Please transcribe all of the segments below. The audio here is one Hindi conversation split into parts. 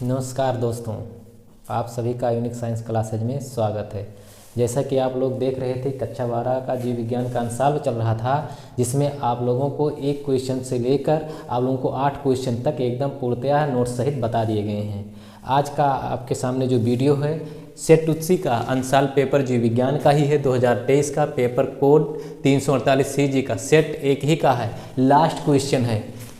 नमस्कार दोस्तों, आप सभी का यूनिक साइंस क्लासेज में स्वागत है। जैसा कि आप लोग देख रहे थे, कक्षा 12 का जीव विज्ञान का अंशाल्व चल रहा था, जिसमें आप लोगों को एक क्वेश्चन से लेकर आप लोगों को 8 क्वेश्चन तक एकदम पूर्णतया नोट सहित बता दिए गए हैं। आज का आपके सामने जो वीडियो है सेट उत्सी का अंशाल्व पेपर जीव विज्ञान का ही है। 2023 का पेपर कोड 348 CG का सेट एक ही का है। लास्ट क्वेश्चन है,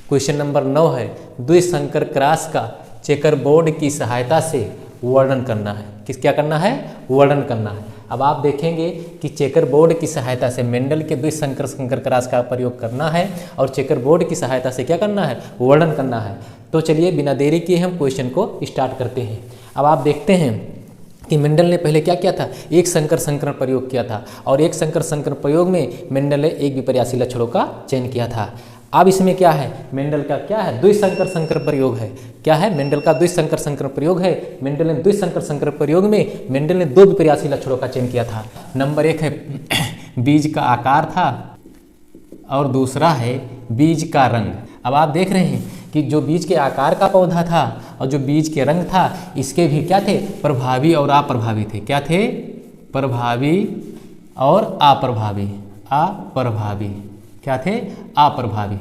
क्वेश्चन नंबर 9 है। द्विसंकर क्रॉस का चेकर बोर्ड की सहायता से वर्णन करना है। क्या करना है? वर्णन करना है। अब आप देखेंगे कि चेकर बोर्ड की सहायता से मेंडल के द्विसंकर क्रॉस का प्रयोग करना है और चेकर बोर्ड की सहायता से क्या करना है? वर्णन करना है। तो चलिए बिना देरी किए हम क्वेश्चन को स्टार्ट करते हैं। अब आप देखते हैं कि मेंडल ने पहले क्या किया था? एक संकर संकरण प्रयोग किया था और एक संकर संकरण प्रयोग में मेंडल ने एक विपर्यासी लक्षणों का चयन किया था। अब इसमें क्या है? मेंडल का क्या है? द्विसंकर संकर प्रयोग है। क्या है? मेंडल का द्विसंकर संकर प्रयोग है। मेंडल ने द्विसंकर संकर प्रयोग में मेंडल ने 2 विपर्यासी लक्षणों का चयन किया था। नंबर 1 है बीज का आकार था और दूसरा है बीज का रंग। अब आप देख रहे हैं कि जो बीज के आकार का पौधा था और जो बीज के रंग था, इसके भी क्या थे? प्रभावी और अप्रभावी थे। क्या थे? प्रभावी और अप्रभावी। अप्रभावी क्या थे? अप्रभावी।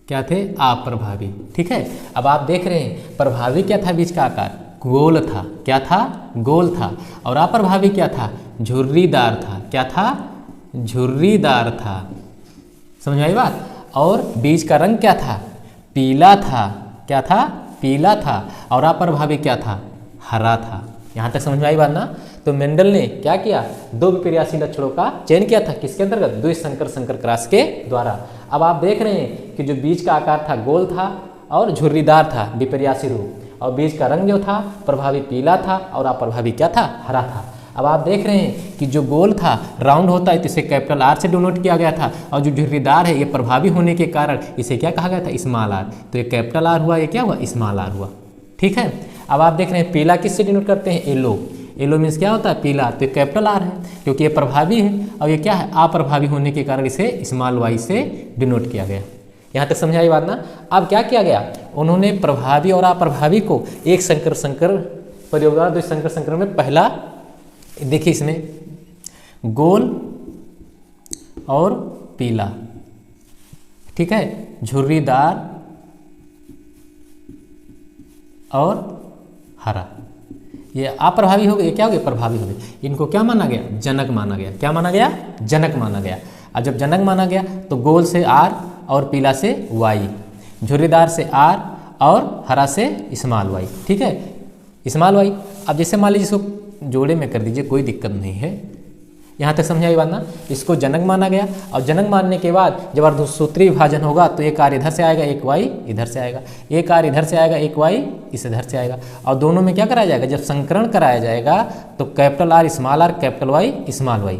क्या थे? अप्रभावी। ठीक है। अब आप देख रहे हैं प्रभावी क्या था? बीज का आकार गोल था। क्या था? गोल था। और अप्रभावी क्या था? झुर्रीदार था। क्या था? झुर्रीदार था। समझ आई बात? और बीज का रंग क्या था? पीला था। क्या था? पीला था। और अप्रभावी क्या था? हरा था। यहाँ तक समझ में आई बात ना? तो मेंडल ने क्या किया? 2 विपर्यासी लक्षणों का चयन किया था। किसके अंतर्गत? द्विसंकर संकर क्रॉस के द्वारा। अब आप देख रहे हैं कि जो बीज का आकार था गोल था और झुर्रीदार था, विपर्यासी रूप, और बीज का रंग जो था प्रभावी पीला था और अप्रभावी क्या था? हरा था। अब आप देख रहे हैं कि जो गोल था राउंड होता है तो इसे कैपिटल R से डिनोट किया गया था, और जो झुर्रीदार है ये प्रभावी होने के कारण इसे क्या कहा गया था? Small r। तो ये कैपिटल R हुआ, ये क्या हुआ? स्मॉल r हुआ। ठीक है। अब आप देख रहे हैं पीला किससे डिनोट करते हैं? येलो। येलो मीन्स क्या होता है? पीला। तो ये कैपिटल R है क्योंकि ये प्रभावी है, और ये क्या है? अप्रभावी होने के कारण इसे स्मॉल y से डिनोट किया गया। यहाँ तक समझाई बात ना? अब क्या किया गया? उन्होंने प्रभावी और अप्रभावी को एक संकर संकर प्रयोग द्वारा द्विसंकर संकर में पहला देखिए इसमें गोल और पीला, ठीक है, झुर्रीदार और हरा, ये अप्रभावी हो गए। क्या हो गए? प्रभावी हो गए। इनको क्या माना गया? जनक माना गया। क्या माना गया? जनक माना गया। और जब जनक माना गया तो गोल से R और पीला से Y, झुर्रीदार से R और हरा से स्मॉल y। ठीक है, स्मॉल y। अब जैसे मान लीजिए इसको जोड़े में कर दीजिए, कोई दिक्कत नहीं है। यहाँ तक समझाई बात ना? इसको जनक माना गया, और जनक मानने के बाद जब अर्धसूत्री विभाजन होगा तो एक R इधर से आएगा, एक Y इधर से आएगा, एक R इधर से आएगा, एक Y इस इधर से आएगा, और दोनों में क्या कराया जाएगा? जब संकरण कराया जाएगा तो capital R small r, capital Y small y।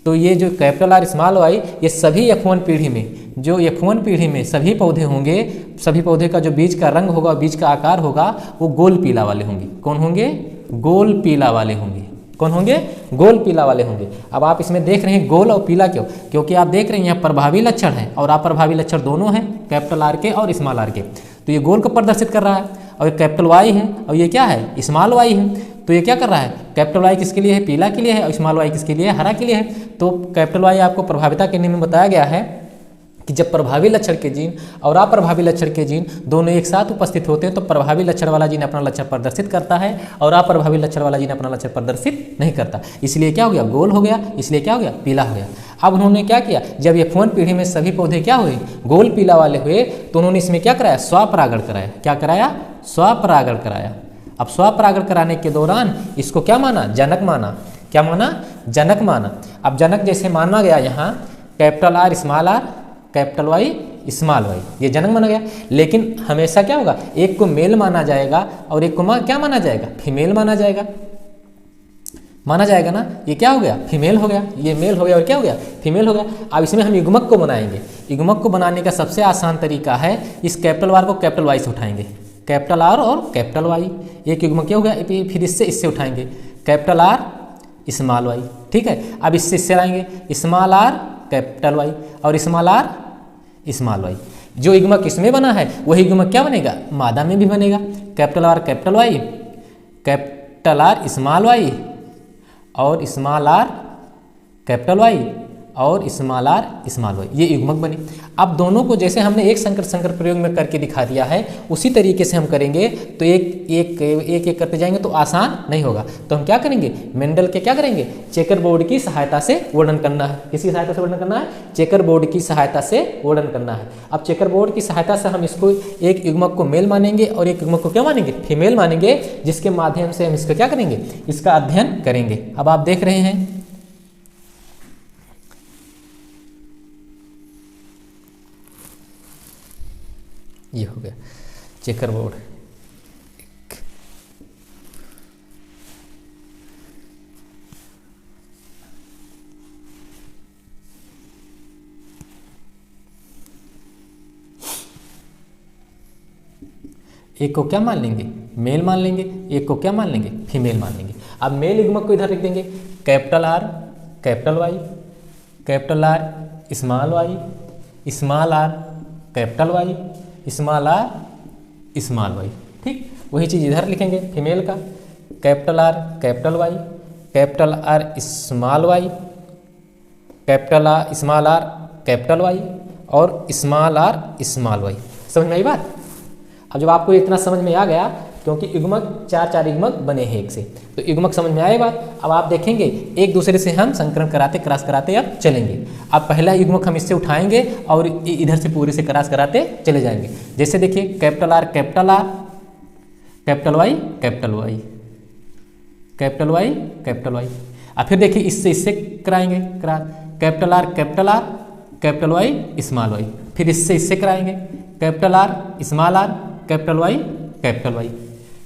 तो ये जो कैपिटल R स्मॉल y ये सभी F1 पीढ़ी में, जो F1 पीढ़ी में सभी पौधे होंगे, सभी पौधे का जो बीज का रंग होगा, बीज का आकार होगा, वो गोल पीला वाले होंगे। कौन होंगे? गोल पीला वाले होंगे। कौन होंगे? गोल पीला वाले होंगे। अब आप इसमें देख रहे हैं गोल और पीला क्यों? क्योंकि आप देख रहे हैं यहाँ प्रभावी लक्षण है और अप्रभावी लक्षण दोनों हैं, कैपिटल R के और स्मॉल r के। तो ये गोल को प्रदर्शित कर रहा है, और ये कैपिटल Y है, और ये क्या है? स्मॉल y है। तो ये क्या कर रहा है? कैपिटल Y किसके लिए है? पीला के लिए है, और स्मॉल y किसके लिए है? हरा के लिए है। तो कैपिटल Y आपको प्रभाविता के नियम में बताया गया है कि जब प्रभावी लक्षण के जीन और अप्रभावी लक्षण के जीन दोनों एक साथ उपस्थित होते हैं तो प्रभावी लक्षण वाला जीन अपना लक्षण प्रदर्शित करता है और अप्रभावी लक्षण वाला जीन अपना लक्षण प्रदर्शित नहीं करता। इसलिए क्या हो गया? गोल हो गया। इसलिए क्या हो गया? पीला हो गया। अब उन्होंने क्या किया? जब ये F1 पीढ़ी में सभी पौधे क्या हुए? गोल पीला वाले हुए, तो उन्होंने इसमें क्या कराया? स्वपरागण कराया। क्या कराया? स्वपरागण कराया। अब स्वपरागण कराने के दौरान इसको क्या माना? जनक माना। क्या माना? जनक माना। अब जनक जैसे माना गया यहाँ capital R small r, capital Y small y, ये जनक माना गया। लेकिन हमेशा क्या होगा? एक को मेल माना जाएगा और एक को क्या माना जाएगा? फीमेल माना जाएगा। माना जाएगा ना? ये क्या हो गया? फीमेल हो गया। ये मेल हो गया और क्या हो गया? फीमेल हो गया। अब इसमें हम युग्मक को बनाएंगे। युग्मक को बनाने का सबसे आसान तरीका है, इस कैपिटल R को कैपिटल Y से उठाएंगे, कैपिटल R और कैपिटल Y। एक युग्मक क्या हो गया? फिर इससे उठाएंगे कैपिटल R स्मॉल y। ठीक है। अब इससे लाएंगे स्मॉल r कैपिटल Y और स्मॉल r स्मॉल y। जो युग्मक इसमें बना है वही युग्मक क्या बनेगा, मादा में भी बनेगा। Capital R capital Y, capital R small Y और स्मॉल आर कैपिटल वाई और स्मॉल आर स्मॉल वाई, ये युग्मक बने। अब दोनों को जैसे हमने एक संकर प्रयोग में करके दिखा दिया है उसी तरीके से हम करेंगे तो एक करते जाएंगे तो आसान नहीं होगा। तो हम क्या करेंगे, मेंडल के क्या करेंगे, चेकर बोर्ड की सहायता से वर्णन करना है। किसकी सहायता से वर्णन करना है, चेकर बोर्ड की सहायता से वर्णन करना है। अब चेकर बोर्ड की सहायता से हम इसको एक युग्मक को मेल मानेंगे और एक युग्मक को क्या मानेंगे, फीमेल मानेंगे, जिसके माध्यम से हम इसका क्या करेंगे, इसका अध्ययन करेंगे। अब आप देख रहे हैं ये हो गया चेकर बोर्ड। एक को क्या मान लेंगे, मेल मान लेंगे, एक को क्या मान लेंगे, फीमेल मान लेंगे। अब मेल युग्मक को इधर रख देंगे, capital R capital Y, capital R small Y, small R capital Y, small R small Y. ठीक, वही चीज़ इधर लिखेंगे फीमेल का, capital R capital Y, capital R small Y, capital R small R capital Y और स्मॉल आर स्मॉल वाई। समझ में आई बात। अब जब आपको इतना समझ में आ गया, क्योंकि युग्मक चार युग्मक बने हैं एक से, तो युग्मक समझ में आए बात। अब आप देखेंगे एक दूसरे से हम संकरण कराते क्रॉस कराते अब चलेंगे। अब पहला युग्मक हम इससे उठाएंगे और इधर से पूरे से क्रॉस कराते चले जाएंगे। जैसे देखिए capital R capital Y capital Y, capital Y capital Y. अब फिर देखिए इससे कराएंगे cross, capital R capital Y small Y. फिर इससे कराएंगे capital R small R capital Y.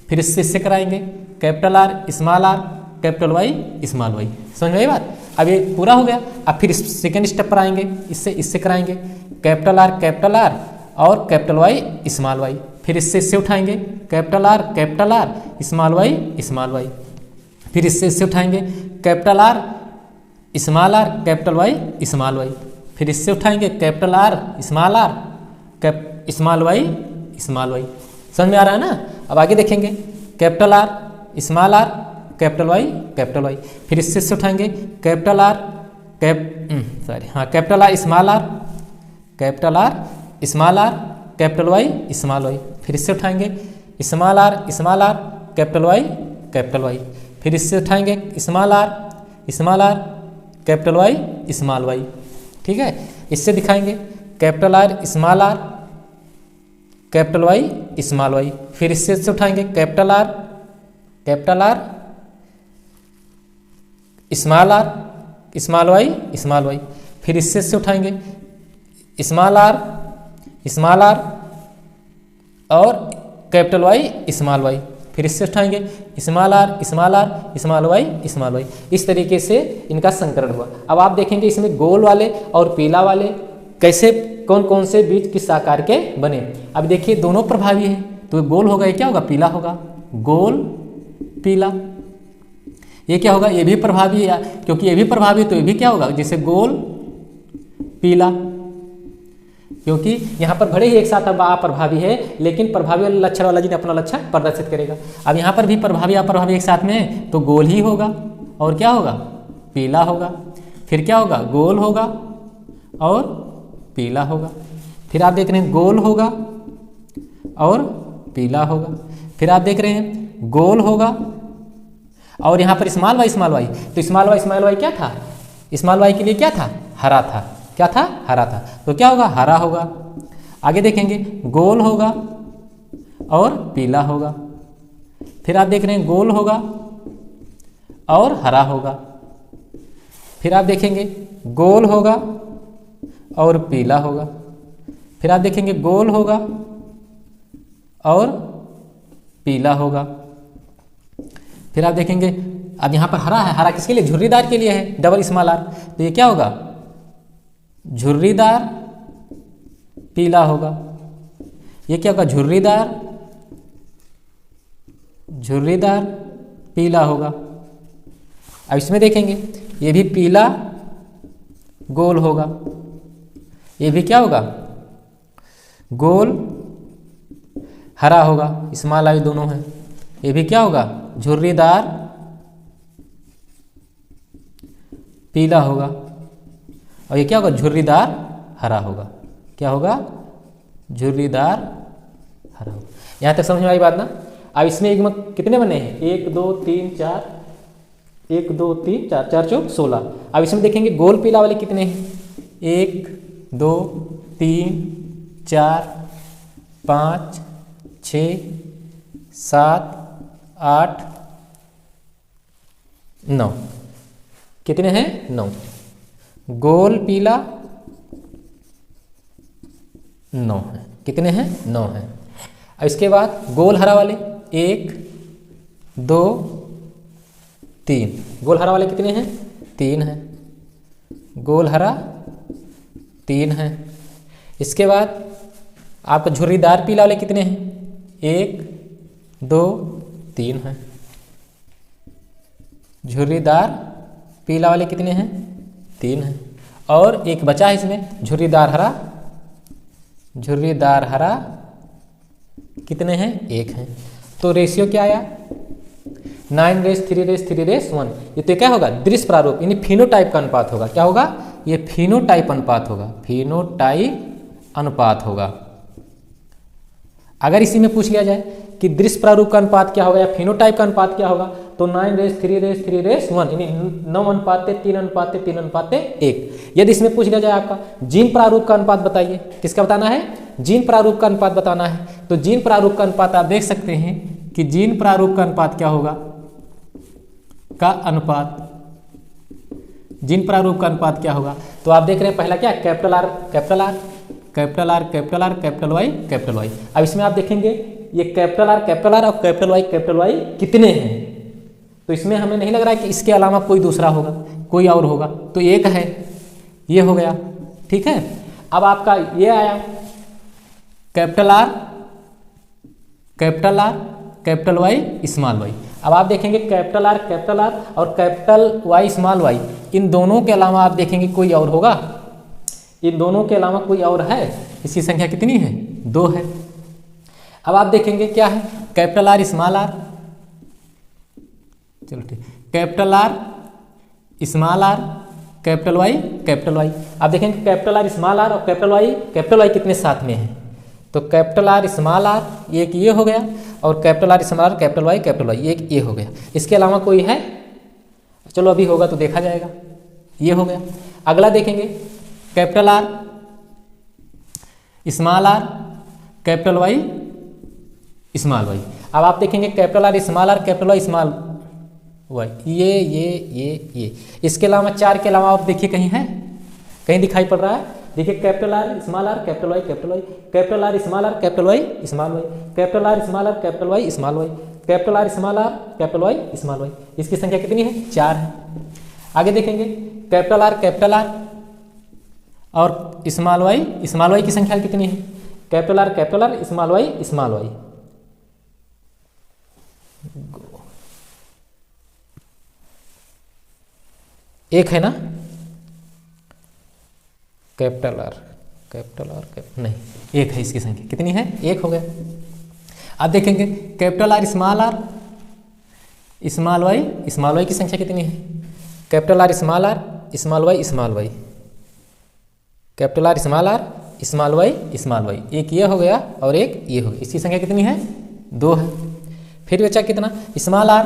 फिर इससे कराएंगे capital R small R capital Y small Y. समझ में आई बात। अब ये पूरा हो गया। अब फिर सेकेंड स्टेप पर आएंगे, इससे कराएंगे कैपिटल आर और कैपिटल वाई स्मॉल वाई। फिर इससे उठाएंगे कैपिटल आर स्मॉल वाई। फिर इससे उठाएंगे capital R small R capital Y small Y. फिर इससे उठाएंगे capital R small Y small Y. समझ में आ रहा है ना। अब आगे देखेंगे capital R small R capital Y. फिर इससे उठाएंगे capital R small R capital Y small Y. फिर इससे उठाएंगे स्मॉल आर कैपिटल वाई। फिर इससे उठाएंगे small R capital Y small Y. ठीक है, इससे दिखाएंगे capital R capital Y small Y. फिर इससे उठाएंगे कैपिटल आर स्मॉल वाई। फिर इससे उठाएंगे स्मॉल आर और कैपिटल वाई स्मॉल वाई। फिर इससे उठाएंगे स्मॉल आर स्मॉल वाई। इस तरीके से इनका संकरण हुआ। अब आप देखेंगे इसमें गोल वाले और पीला वाले कैसे कौन कौन से बीज किस आकार के बने। अब देखिए दोनों प्रभावी हैं, तो गोल होगा, ये क्या होगा, पीला होगा, गोल पीला। ये क्या होगा, ये भी प्रभावी है, क्योंकि ये भी प्रभावी तो ये भी क्या होगा, जैसे गोल पीला। क्योंकि यहाँ पर भले ही एक साथ अब अप्रभावी है, लेकिन प्रभावी वाले लक्षण वाला जी अपना लक्षण प्रदर्शित करेगा। अब यहाँ पर भी प्रभावी अप्रभावी एक साथ में, तो गोल ही होगा और क्या होगा, पीला होगा। फिर क्या होगा, गोल होगा और पीला होगा। फिर आप देख रहे हैं गोल होगा और पीला होगा। फिर आप देख रहे हैं गोल होगा और यहाँ पर स्मॉल वाई। तो स्मॉल वाई क्या था, स्मॉल वाई के लिए क्या था, हरा था। क्या था, हरा था। तो क्या होगा, हरा होगा। आगे देखेंगे गोल होगा और पीला होगा। फिर आप देख रहे हैं गोल होगा और हरा होगा। फिर आप देखेंगे गोल होगा और पीला होगा। फिर आप देखेंगे गोल होगा और पीला होगा। फिर आप देखेंगे अब यहाँ पर हरा है, हरा किसके लिए, झुर्रीदार के लिए है, डबल स्मॉल आर। तो ये क्या होगा, झुर्रीदार पीला होगा। ये क्या होगा, झुर्रीदार पीला होगा। अब इसमें देखेंगे ये भी पीला गोल होगा, ये भी क्या होगा, गोल हरा होगा, स्मॉल आई दोनों हैं। ये भी क्या होगा, झुर्रीदार पीला होगा, और ये क्या होगा, झुर्रीदार हरा होगा। क्या होगा, झुर्रीदार हरा होगा। यहाँ तक समझ में आई बात ना। अब इसमें युग्मक कितने बने हैं, 1 2 3 4, 1 2 3 4, 4 चौक 16। अब इसमें देखेंगे गोल पीला वाले कितने हैं, 1 2 3 4 5 6 7 8 9, कितने हैं, 9। गोल पीला 9 है, कितने हैं, 9 हैं। अब इसके बाद गोल हरा वाले 1 2 3, गोल हरा वाले कितने हैं, 3 हैं। गोल हरा 3 हैं। इसके बाद आपका झुर्रीदार पीला वाले कितने हैं, 1 2 3 हैं। झुर्रीदार पीला वाले कितने हैं, 3 हैं। और एक बचा है इसमें झुर्रीदार हरा, झुर्रीदार हरा कितने हैं, 1 हैं। तो रेशियो क्या आया, 9:3:3:1। ये तो क्या होगा, दृश्य प्रारूप यानी फिनोटाइप का अनुपात होगा। क्या होगा, ये फिनोटाइप अनुपात होगा, फिनोटाइप अनुपात होगा। अगर इसी में पूछ लिया जाए कि दृश्य प्रारूप का अनुपात क्या होगा या फिनोटाइप का अनुपात क्या होगा, तो 9:3:3:1 यानी 9:3:3:1। यदि इसमें पूछ लिया जाए आपका जीन प्रारूप का अनुपात बताइए, किसका बताना है, जीन प्रारूप का अनुपात बताना है, तो जीन प्रारूप का अनुपात आप देख सकते हैं कि जीन प्रारूप का अनुपात क्या होगा, का अनुपात, जीन प्रारूप का अनुपात क्या होगा। तो आप देख रहे हैं पहला क्या, capital R capital R capital R capital R capital Y capital Y. अब इसमें आप देखेंगे ये कैपिटल आर और कैपिटल वाई कितने हैं, तो इसमें हमें नहीं लग रहा है कि इसके अलावा कोई दूसरा होगा, कोई और होगा, तो एक है, ये हो गया, ठीक है। अब आपका ये आया capital R capital Y small Y. अब आप देखेंगे कैपिटल आर और कैपिटल वाई स्मॉल वाई, इन दोनों के अलावा आप देखेंगे कोई और होगा, इन दोनों के अलावा कोई और है। इसकी संख्या कितनी है, 2 है। अब आप देखेंगे क्या है, कैपिटल आर स्मॉल आर, चलो ठीक, capital R small R capital Y. आप देखेंगे कैपिटल आर स्मॉल आर और कैपिटल वाई कितने साथ में हैं, तो कैपिटल आर स्मॉल आर एक ये हो गया और capital R small R capital Y एक ये हो गया। इसके अलावा कोई है, चलो अभी होगा तो देखा जाएगा, ये हो गया। अगला देखेंगे capital R small R capital Y small Y. अब आप देखेंगे capital R small R capital Y small Y, ये। इसके अलावा 4 के अलावा आप देखिए कहीं है, कहीं दिखाई पड़ रहा है, देखिए capital R small R capital Y capital R small R capital Y small Y capital R small R capital Y small Y capital R small R capital Y small Y. इसकी संख्या कितनी है, 4 है। आगे देखेंगे कैपिटल आर और स्मॉल वाई की संख्या कितनी है, कैपिटल आर स्मॉल वाई। एक है ना, कैपिटल आर नहीं, एक है, इसकी संख्या कितनी है, 1 हो गया। अब देखेंगे कैपिटल आर स्मॉल वाई की संख्या कितनी है, capital R small Y capital R small Y, एक ये हो गया और एक ये हो गया। इसकी संख्या कितनी है, 2 है। फिर बचा कितना, स्मॉल आर,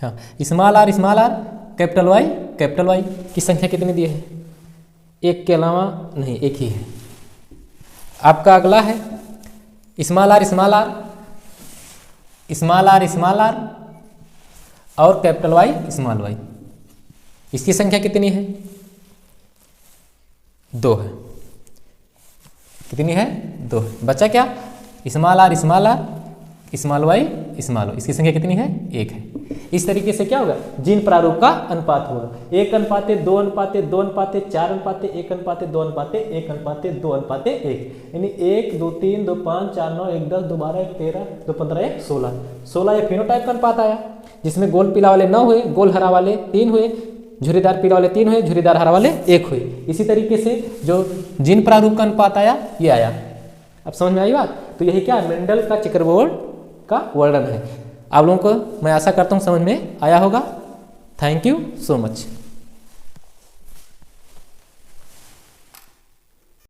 हाँ स्मॉल आर कैपिटल वाई की संख्या कितनी दी है, 1 के अलावा नहीं, एक ही है। आपका अगला है स्मॉल आर और कैपिटल वाई स्मॉल वाई। इसकी संख्या कितनी है, 2 है। कितनी है, 2 है। बचा क्या, स्मॉल आर स्मॉल वाई। इसकी संख्या कितनी है, 1 है। इस तरीके से क्या होगा, जीन प्रारूप का अनुपात होगा, 1:2:4:4:1:2:1:1:1 यानी 1 2 3 2 5 4 9 1 10 2 12 1 13 2 15 1 16 ये फिनोटाइप का अनुपात आया, जिसमें गोल पीला वाले 9 हुए, गोल हरा वाले 3 हुए, झुर्रीदार पीला वाले 3 हुए, झुर्रीदार हरा वाले 1 हुए। इसी तरीके से जो जीन प्रारूप का अनुपात आया ये आया, अब समझ में आई बात। तो यही क्या मेंडल का चेकरबोर्ड का वर्णन है। आप लोगों को मैं आशा करता हूँ समझ में आया होगा। Thank you so much.